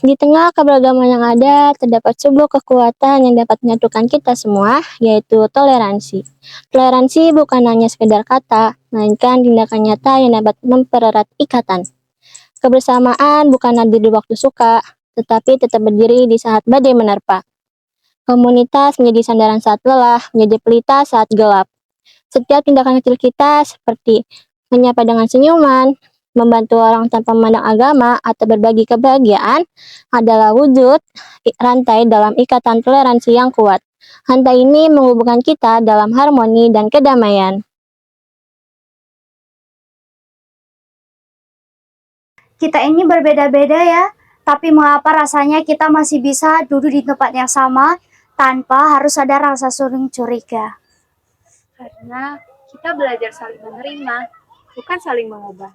Di tengah keberagaman yang ada, terdapat sebuah kekuatan yang dapat menyatukan kita semua, yaitu toleransi. Toleransi bukan hanya sekedar kata, melainkan tindakan nyata yang dapat mempererat ikatan. Kebersamaan bukan hadir di waktu suka, tetapi tetap berdiri di saat badai menerpa. Komunitas menjadi sandaran saat lelah, menjadi pelita saat gelap. Setiap tindakan kecil kita seperti menyapa dengan senyuman, membantu orang tanpa memandang agama, atau berbagi kebahagiaan adalah wujud rantai dalam ikatan toleransi yang kuat. Rantai ini menghubungkan kita dalam harmoni dan kedamaian. Kita ini berbeda-beda ya, tapi mengapa rasanya kita masih bisa duduk di tempat yang sama tanpa harus ada rasa saling curiga? Karena kita belajar saling menerima, bukan saling mengubah.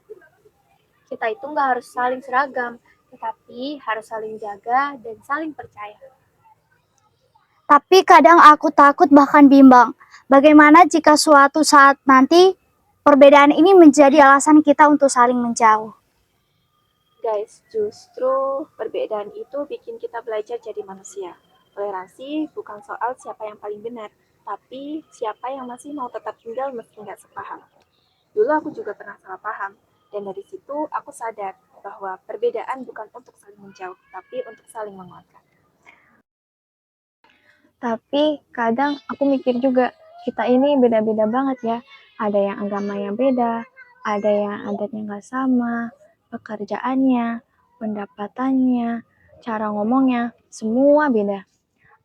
Kita itu nggak harus saling seragam, tetapi harus saling jaga dan saling percaya. Tapi kadang aku takut bahkan bimbang. Bagaimana jika suatu saat nanti perbedaan ini menjadi alasan kita untuk saling menjauh? Guys, justru perbedaan itu bikin kita belajar jadi manusia. Toleransi bukan soal siapa yang paling benar, tapi siapa yang masih mau tetap tinggal meski nggak sepaham. Dulu aku juga pernah salah paham, dan dari situ aku sadar bahwa perbedaan bukan untuk saling menjauh, tapi untuk saling menguatkan. Tapi kadang aku mikir juga, kita ini beda-beda banget ya. Ada yang agamanya beda, ada yang adatnya nggak sama, pekerjaannya, pendapatannya, cara ngomongnya, semua beda.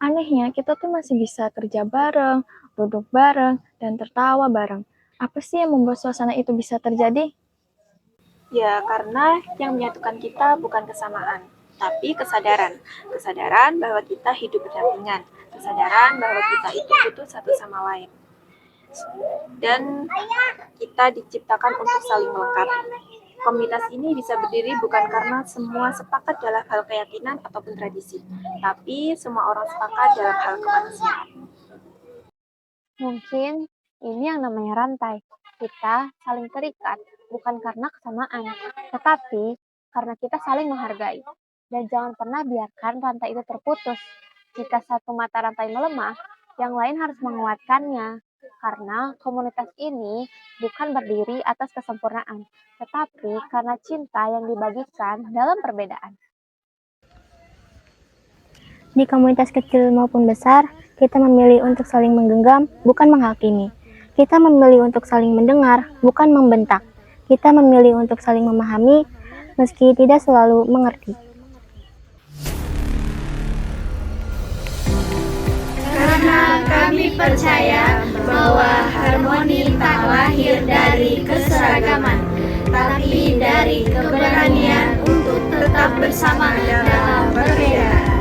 Anehnya, kita tuh masih bisa kerja bareng, duduk bareng, dan tertawa bareng. Apa sih yang membuat suasana itu bisa terjadi? Ya, karena yang menyatukan kita bukan kesamaan, tapi kesadaran. Kesadaran bahwa kita hidup berdampingan, kesadaran bahwa kita itu butuh satu sama lain. Dan kita diciptakan untuk saling melengkapi. Komunitas ini bisa berdiri bukan karena semua sepakat dalam hal keyakinan ataupun tradisi, tapi semua orang sepakat dalam hal kemanusiaan. Mungkin ini yang namanya rantai. Kita saling terikat, bukan karena kesamaan, tetapi karena kita saling menghargai. Dan jangan pernah biarkan rantai itu terputus. Jika satu mata rantai melemah, yang lain harus menguatkannya. Karena komunitas ini bukan berdiri atas kesempurnaan, tetapi karena cinta yang dibagikan dalam perbedaan. Di komunitas kecil maupun besar, kita memilih untuk saling menggenggam, bukan menghakimi. Kita memilih untuk saling mendengar, bukan membentak. Kita memilih untuk saling memahami, meski tidak selalu mengerti. Karena kami percaya bahwa harmoni tak lahir dari keseragaman, tapi dari keberanian untuk tetap bersama dalam perbedaan.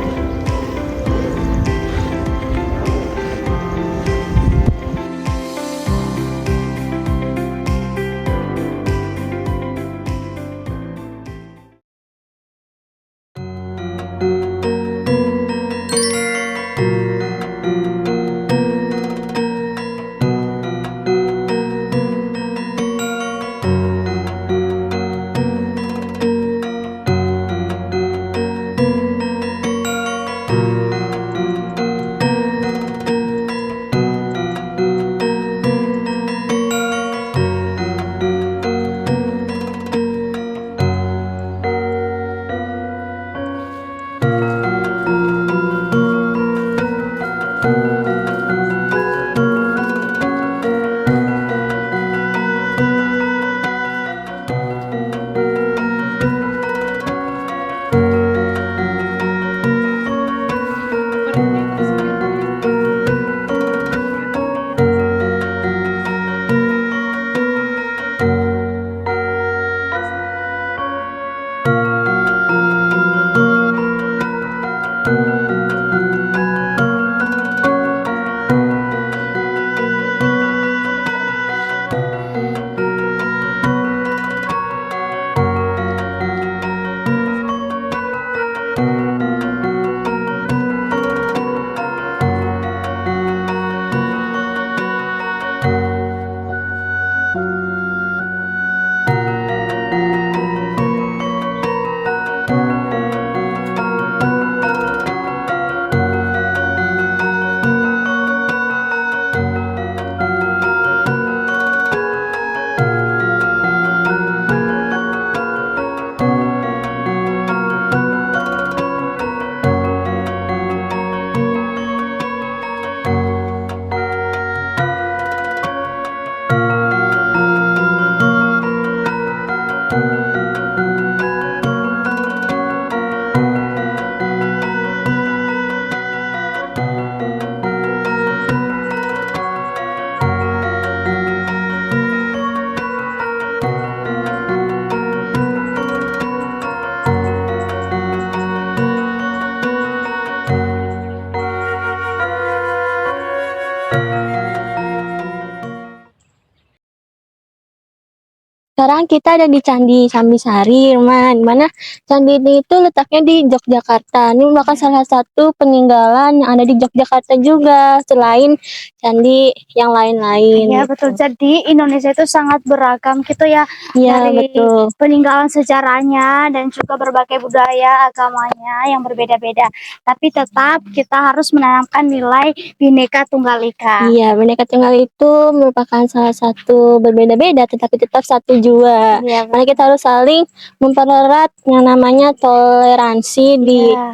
Sekarang kita ada di Candi Sambisari, Irman. Mana candi ini itu letaknya di Yogyakarta. Ini merupakan salah satu peninggalan yang ada di Yogyakarta juga, selain candi yang lain-lain. Iya, betul. Jadi Indonesia itu sangat beragam gitu ya, Iya, dari betul. peninggalan sejarahnya dan juga berbagai budaya agamanya yang berbeda-beda. Tapi tetap kita harus menanamkan nilai Bhinneka Tunggal Ika. Iya, Bhinneka Tunggal itu merupakan salah satu berbeda-beda, tetapi tetap satu jua. Iya, Karena kita harus saling mempererat yang namanya toleransi di Iya.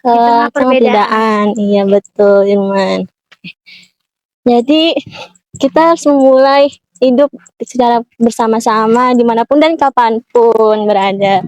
Di tengah perbedaan. Iya, betul, Irman. Jadi kita harus memulai hidup secara bersama-sama dimanapun dan kapanpun berada.